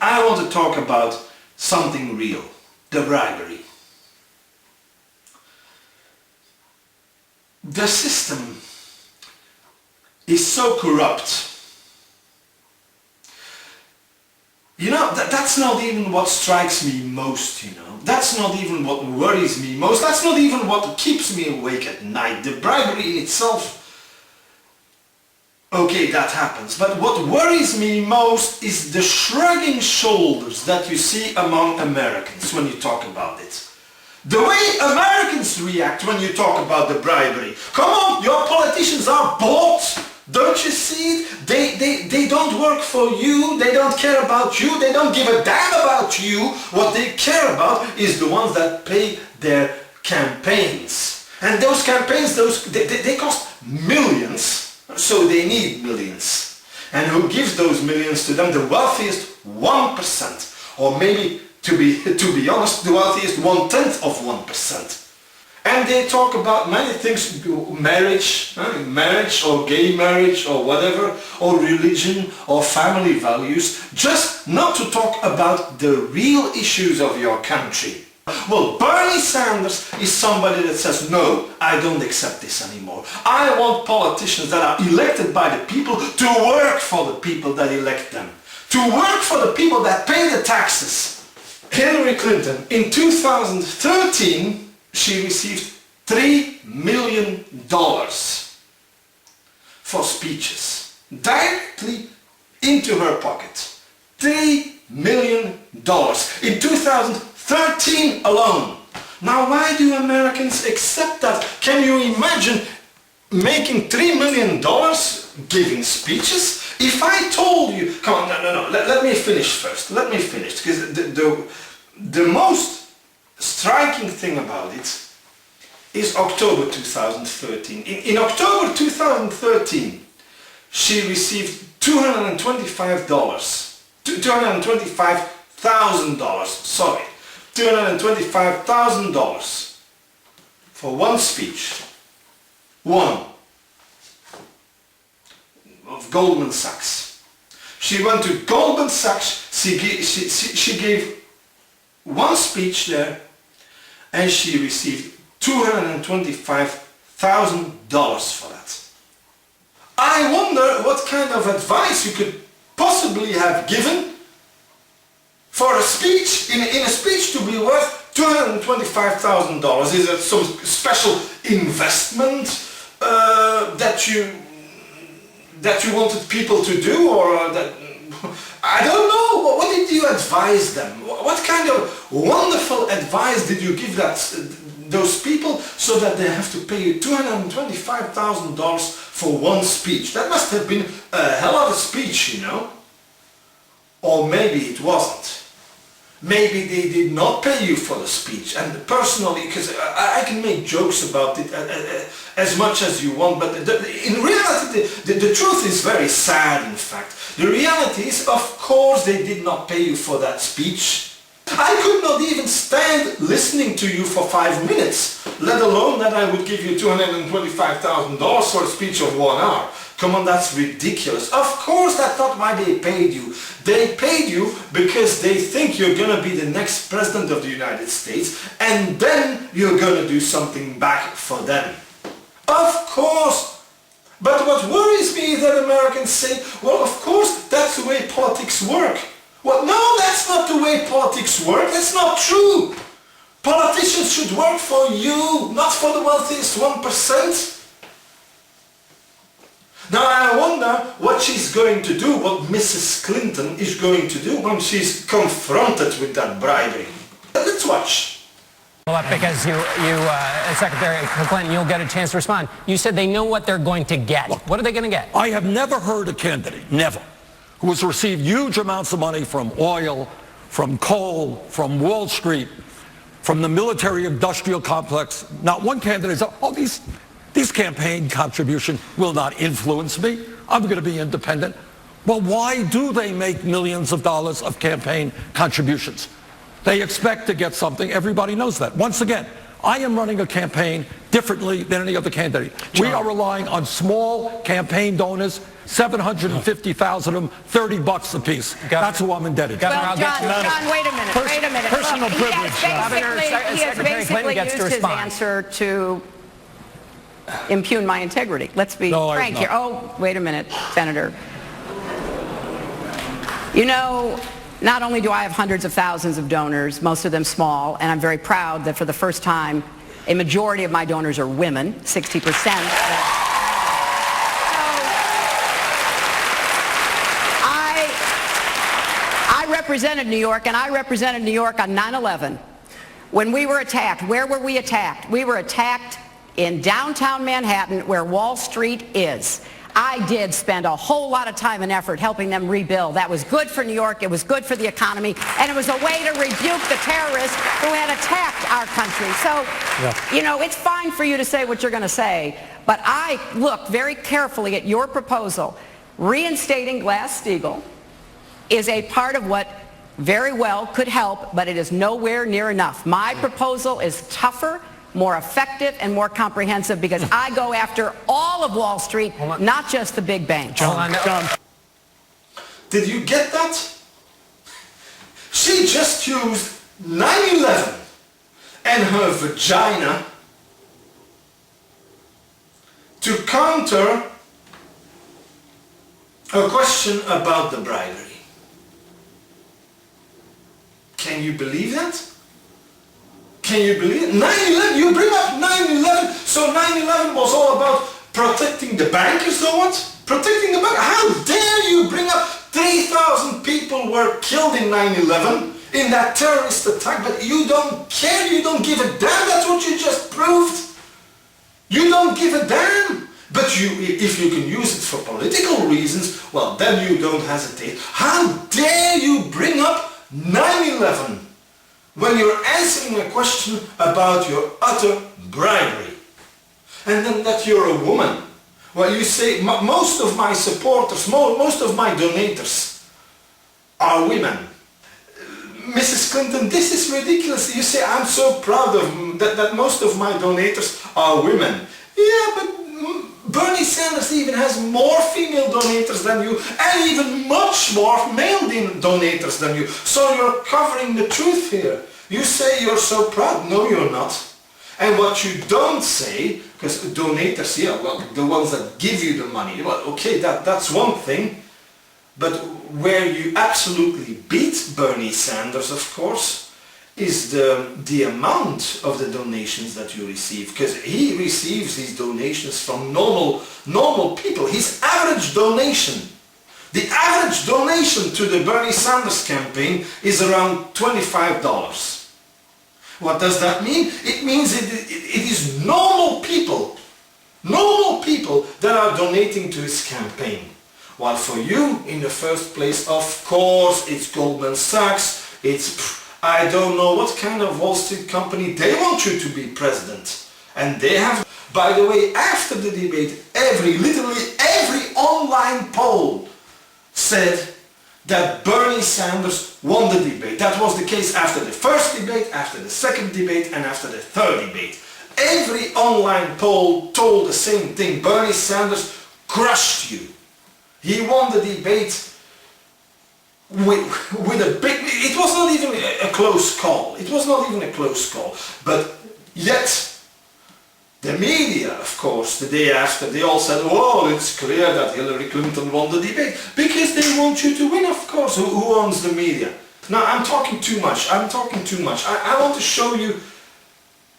I want to talk about something real, the bribery. The system is so corrupt. You know, that's not even what strikes me most, you know. That's not even what worries me most. That's not even what keeps me awake at night. The bribery itself, okay, that happens. But what worries me most is the shrugging shoulders that you see among Americans when you talk about it. The way Americans react when you talk about the bribery. Come on, your politicians are bought. Don't you see it? They don't work for you, they don't care about you, they don't give a damn about you. What they care about is the ones that pay their campaigns. And those campaigns, they cost millions, so they need millions. And who gives those millions to them? The wealthiest 1%. Or maybe, to be honest, the wealthiest 1/10 of 1%. And they talk about many things, marriage or gay marriage or whatever, or religion or family values, just not to talk about the real issues of your country. Well, Bernie Sanders is somebody that says, no, I don't accept this anymore. I want politicians that are elected by the people to work for the people that elect them, to work for the people that pay the taxes. Hillary Clinton, in 2013, she received $3 million for speeches, directly into her pocket. $3 million in 2013 alone. Now, why do Americans accept that? Can you imagine making $3 million giving speeches? If I told you, come on, no, let me finish first. Let me finish, because the most striking thing about it is October 2013. In October 2013, she received $225,000 for one speech, one, of Goldman Sachs. She went to Goldman Sachs, she gave one speech there, and she received $225,000 for that. I wonder what kind of advice you could possibly have given for a speech, in a speech to be worth $225,000. Is it some special investment that you wanted people to do, or that... I don't know. What did you advise them? What kind of wonderful advice did you give those people so that they have to pay you $225,000 for one speech? That must have been a hell of a speech, you know. Or maybe it wasn't. Maybe they did not pay you for the speech. And personally, because I can make jokes about it as much as you want, but in reality, the truth is very sad, in fact. The reality is, of course, they did not pay you for that speech. I could not even stand listening to you for 5 minutes, let alone that I would give you $225,000 for a speech of 1 hour. Come on, that's ridiculous. Of course, that's not why they paid you. They paid you because they think you're going to be the next president of the United States, and then you're going to do something back for them. Of course. But what worries me is that Americans say, well, of course, that's the way politics work. Well, no, that's not the way politics work. That's not true. Politicians should work for you, not for the wealthiest 1%. Now I wonder what she's going to do, what Mrs. Clinton is going to do when she's confronted with that bribery. Let's watch. Well, because Secretary Clinton, you'll get a chance to respond. You said they know what they're going to get. Look, what are they going to get? I have never heard a candidate, never, who has received huge amounts of money from oil, from coal, from Wall Street, from the military-industrial complex. Not one candidate said, oh, these campaign contributions will not influence me. I'm going to be independent. Well, why do they make millions of dollars of campaign contributions? They expect to get something. Everybody knows that. Once again, I am running a campaign differently than any other candidate. John. We are relying on small campaign donors 750,000 of them, $30 a piece. That's who I'm indebted to. Governor, Well, John, wait a minute. Wait a minute. Personal Look, privilege, he has Secretary Clinton basically gets to used his respond. answer to impugn my integrity. Let's be No, I have frank not. here. Oh, wait a minute, Senator. You know, not only do I have hundreds of thousands of donors, most of them small, and I'm very proud that for the first time, a majority of my donors are women, 60%. I represented New York, and I represented New York on 9/11. When we were attacked, where were we attacked? We were attacked in downtown Manhattan, where Wall Street is. I did spend a whole lot of time and effort helping them rebuild. That was good for New York, it was good for the economy, and it was a way to rebuke the terrorists who had attacked our country. So, you know, it's fine for you to say what you're going to say, but I looked very carefully at your proposal. Reinstating Glass-Steagall is a part of what very well could help, but it is nowhere near enough. My proposal is tougher, more effective, and more comprehensive because I go after all of Wall Street, not just the big banks. John. Did you get that? She just used 9/11 and her vagina to counter a question about the bribery. Can you believe that? Can you believe it? 9/11, you bring up 9/11, so 9/11 was all about protecting the bankers or what? Protecting the bank? How dare you bring up 3,000 people were killed in 9/11 in that terrorist attack, but you don't care, you don't give a damn, that's what you just proved. You don't give a damn. But if you can use it for political reasons, well, then you don't hesitate. How dare you bring up 9/11 when you're answering a question about your utter bribery? And then that you're a woman. Well, you say, most of my supporters, most of my donators are women. Mrs. Clinton, this is ridiculous. You say, I'm so proud of that most of my donators are women. Yeah, but Bernie Sanders even has more female donators than you and even much more male donators than you. So you're covering the truth here. You say you're so proud. No, you're not. And what you don't say, because donators, yeah, well, the ones that give you the money, well, okay, that's one thing. But where you absolutely beat Bernie Sanders, of course, is the amount of the donations that you receive, because he receives these donations from normal people. His average donation, the average donation to the Bernie Sanders campaign is around $25. What does that mean? It means it is normal people that are donating to his campaign. While for you, in the first place, of course, it's Goldman Sachs, it's I don't know what kind of Wall Street company, they want you to be president. And they have, by the way, after the debate, literally every online poll said that Bernie Sanders won the debate. That was the case after the first debate, after the second debate, and after the third debate. Every online poll told the same thing. Bernie Sanders crushed you. He won the debate with a big, it was not even a close call. It was not even a close call. But yet, the media, of course, the day after, they all said, oh, it's clear that Hillary Clinton won the debate. Because they want you to win, of course. Who owns the media? Now, I'm talking too much. I want to show you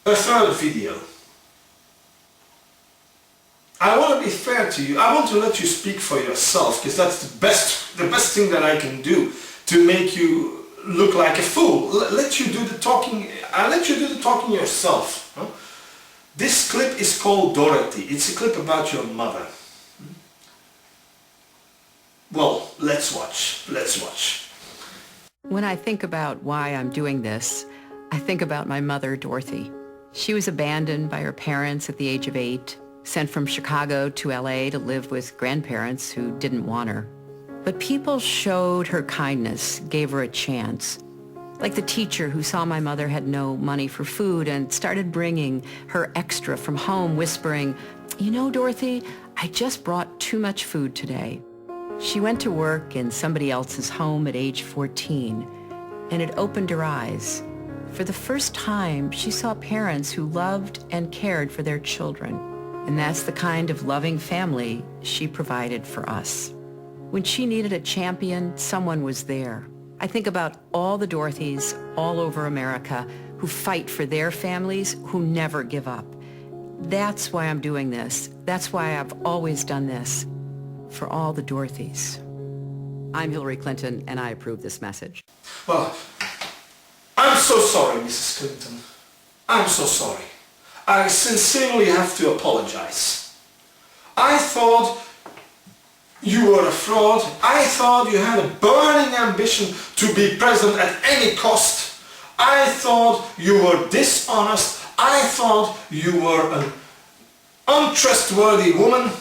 a third video. I want to be fair to you. I want to let you speak for yourself, because that's the best thing that I can do to make you look like a fool. Let you do the talking. I'll let you do the talking yourself. Huh? This clip is called Dorothy. It's a clip about your mother. Well, let's watch. Let's watch. When I think about why I'm doing this, I think about my mother, Dorothy. She was abandoned by her parents at the age of 8, sent from Chicago to LA to live with grandparents who didn't want her. But people showed her kindness, gave her a chance. Like the teacher who saw my mother had no money for food and started bringing her extra from home, whispering, "You know, Dorothy, I just brought too much food today." She went to work in somebody else's home at age 14, and it opened her eyes. For the first time, she saw parents who loved and cared for their children. And that's the kind of loving family she provided for us. When she needed a champion, someone was there. I think about all the Dorothys all over America who fight for their families, who never give up. That's why I'm doing this. That's why I've always done this. For all the Dorothys. I'm Hillary Clinton, and I approve this message. Well, I'm so sorry, Mrs. Clinton. I'm so sorry. I sincerely have to apologize. I thought you were a fraud. I thought you had a burning ambition to be president at any cost. I thought you were dishonest. I thought you were an untrustworthy woman.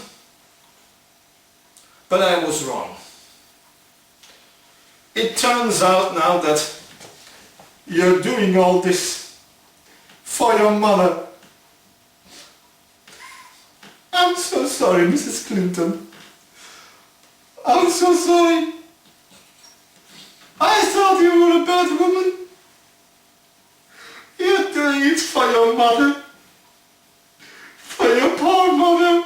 But I was wrong. It turns out now that you're doing all this for your mother. I'm so sorry, Mrs. Clinton. I'm so sorry. I thought you were a bad woman. You're doing it for your mother. For your poor mother.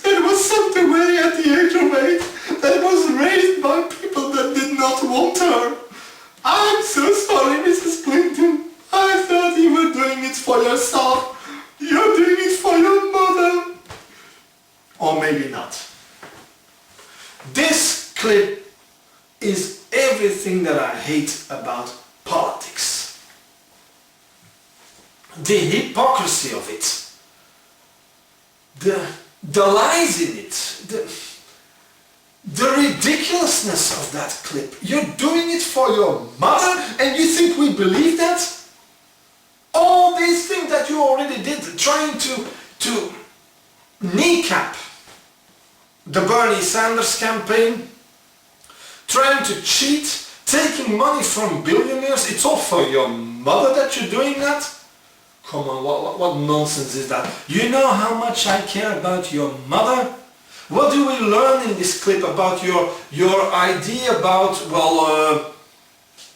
That was sent away at the age of 8. That was raised by people that did not want her. I'm so sorry, Mrs. Clinton. I thought you were doing it for yourself. You're doing it for your mother. Or maybe not. This clip is everything that I hate about politics. The hypocrisy of it. The lies in it. The ridiculousness of that clip. You're doing it for your mother and you think we believe that? All these things that you already did, trying to kneecap the Bernie Sanders campaign, trying to cheat, taking money from billionaires, it's all for your mother that you're doing that? Come on, what nonsense is that? You know how much I care about your mother? What do we learn in this clip about your idea about, well,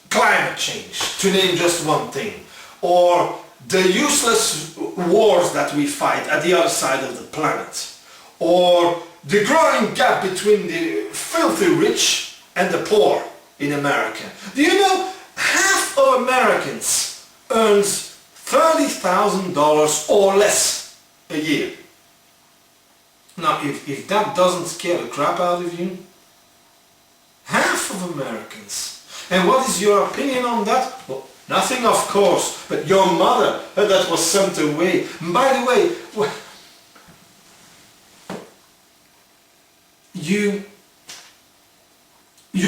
climate change, to name just one thing, or the useless wars that we fight at the other side of the planet, or the growing gap between the filthy rich and the poor in America. Do you know half of Americans earns $30,000 or less a year? Now, if that doesn't scare the crap out of you, half of Americans. And what is your opinion on that? Well, nothing, of course, but your mother that was sent away. And by the way, you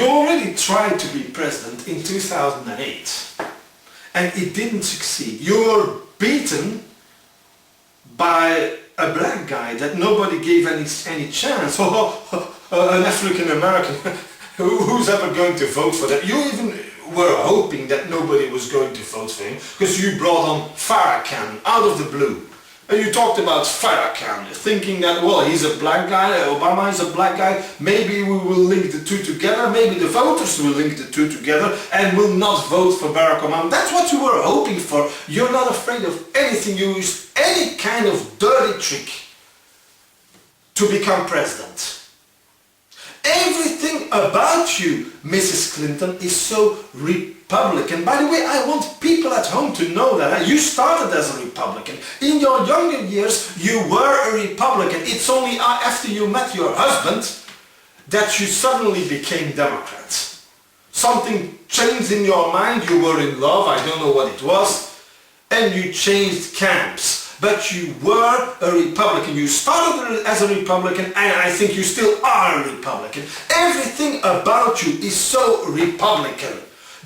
already tried to be president in 2008 and it didn't succeed. You were beaten by a black guy that nobody gave any chance. An African American. Who's ever going to vote for that? You even were hoping that nobody was going to vote for him because you brought on Farrakhan out of the blue. And you talked about Farrakhan, thinking that, well, he's a black guy, Obama is a black guy, maybe we will link the two together, maybe the voters will link the two together and will not vote for Barack Obama. That's what you were hoping for. You're not afraid of anything. You use any kind of dirty trick to become president. Everything about you, Mrs. Clinton, is so Republican. By the way, I want people at home to know that you started as a Republican. In your younger years, you were a Republican. It's only after you met your husband that you suddenly became Democrat. Something changed in your mind, you were in love, I don't know what it was, and you changed camps. But you were a Republican. You started as a Republican and I think you still are a Republican. Everything about you is so Republican.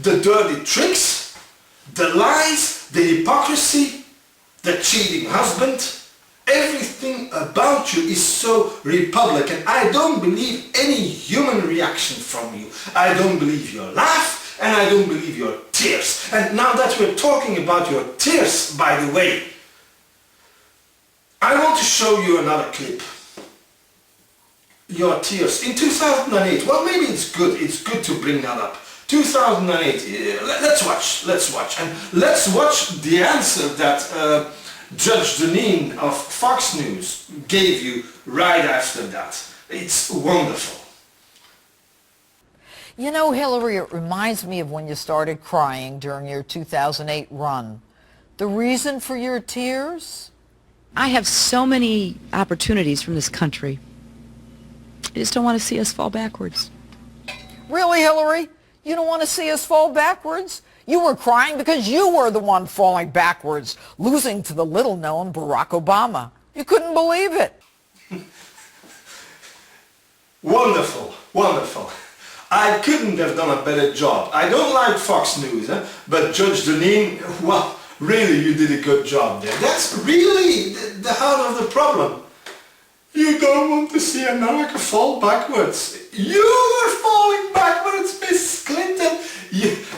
The dirty tricks, the lies, the hypocrisy, the cheating husband, everything about you is so Republican. I don't believe any human reaction from you. I don't believe your laugh. and I don't believe your tears. And now that we're talking about your tears, by the way, I want to show you another clip. Your tears. In 2008, well, maybe it's good to bring that up. 2008, let's watch. And let's watch the answer that Judge Deneen of Fox News gave you right after that. It's wonderful. You know, Hillary, it reminds me of when you started crying during your 2008 run. The reason for your tears? I have so many opportunities from this country. I just don't want to see us fall backwards. Really, Hillary? You don't want to see us fall backwards? You were crying because you were the one falling backwards, losing to the little-known Barack Obama. You couldn't believe it. Wonderful, wonderful. I couldn't have done a better job. I don't like Fox News, but Judge Deneen, well, really you did a good job there. That's really the heart of the problem. You don't want to see America fall backwards. You are falling backwards, Miss Clinton.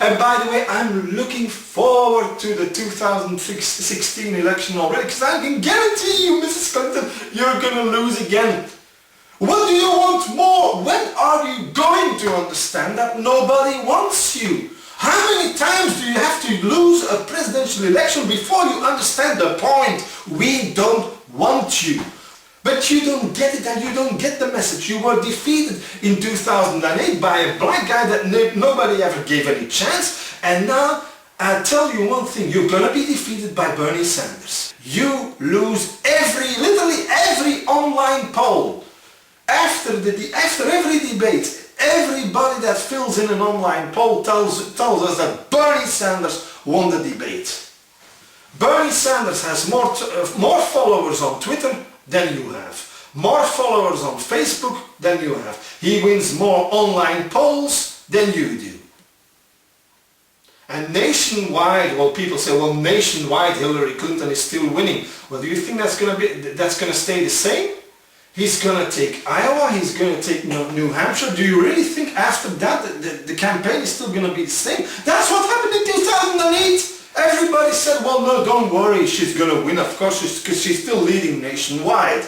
And by the way, I'm looking forward to the 2016 election already, because I can guarantee you, Mrs. Clinton, you're going to lose again. What do you want more? When are you going to understand that nobody wants you? How many times do you have to lose a presidential election before you understand the point? We don't want you. But you don't get it, and you don't get the message. You were defeated in 2008 by a black guy that nobody ever gave any chance. And now, I'll tell you one thing, you're going to be defeated by Bernie Sanders. You lose literally every online poll. After every debate, everybody that fills in an online poll tells us that Bernie Sanders won the debate. Bernie Sanders has more followers on Twitter than you have. More followers on Facebook than you have. He wins more online polls than you do. And nationwide, well, people say, well, nationwide Hillary Clinton is still winning. Well, do you think that's going to stay the same? He's going to take Iowa, he's going to take New Hampshire. Do you really think after that the campaign is still going to be the same? That's what happened in 2008. Everybody said, well, no, don't worry, she's going to win, of course, because she's still leading nationwide.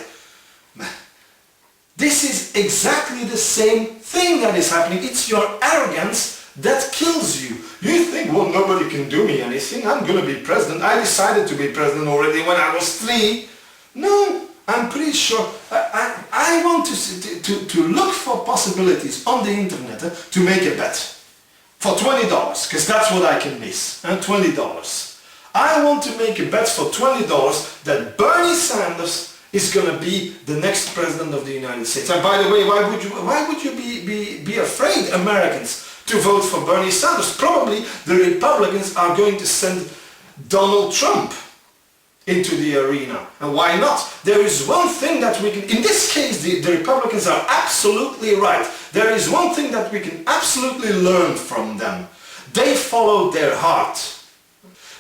This is exactly the same thing that is happening. It's your arrogance that kills you. You think, well, nobody can do me anything. I'm going to be president. I decided to be president already when I was 3. No. I'm pretty sure, I want to look for possibilities on the internet to make a bet for $20, because that's what I can miss, $20. I want to make a bet for $20 that Bernie Sanders is going to be the next president of the United States. And by the way, why would you be afraid, Americans, to vote for Bernie Sanders? Probably the Republicans are going to send Donald Trump into the arena. And why not? There is one thing that we can, in this case the Republicans are absolutely right. There is one thing that we can absolutely learn from them. They follow their heart.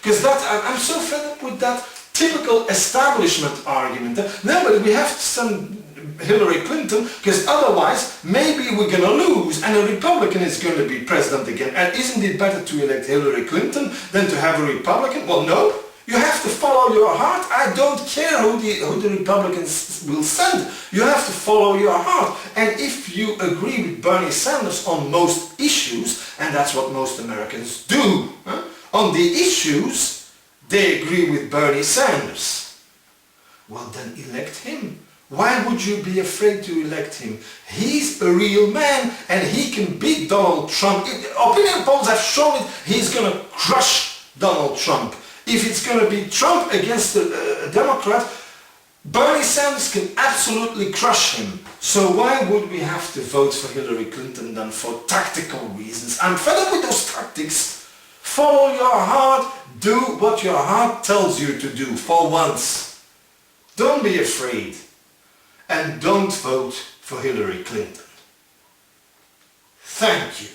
Because I'm so fed up with that typical establishment argument. No, but we have to send Hillary Clinton, because otherwise maybe we're going to lose and a Republican is going to be president again. And isn't it better to elect Hillary Clinton than to have a Republican? Well, no. You have to follow your heart. I don't care who the Republicans will send. You have to follow your heart. And if you agree with Bernie Sanders on most issues, and that's what most Americans do, on the issues, they agree with Bernie Sanders. Well, then elect him. Why would you be afraid to elect him? He's a real man and he can beat Donald Trump. Opinion polls have shown it. He's going to crush Donald Trump. If it's going to be Trump against a Democrat, Bernie Sanders can absolutely crush him. So why would we have to vote for Hillary Clinton then for tactical reasons? I'm fed up with those tactics. Follow your heart. Do what your heart tells you to do for once. Don't be afraid. And don't vote for Hillary Clinton. Thank you.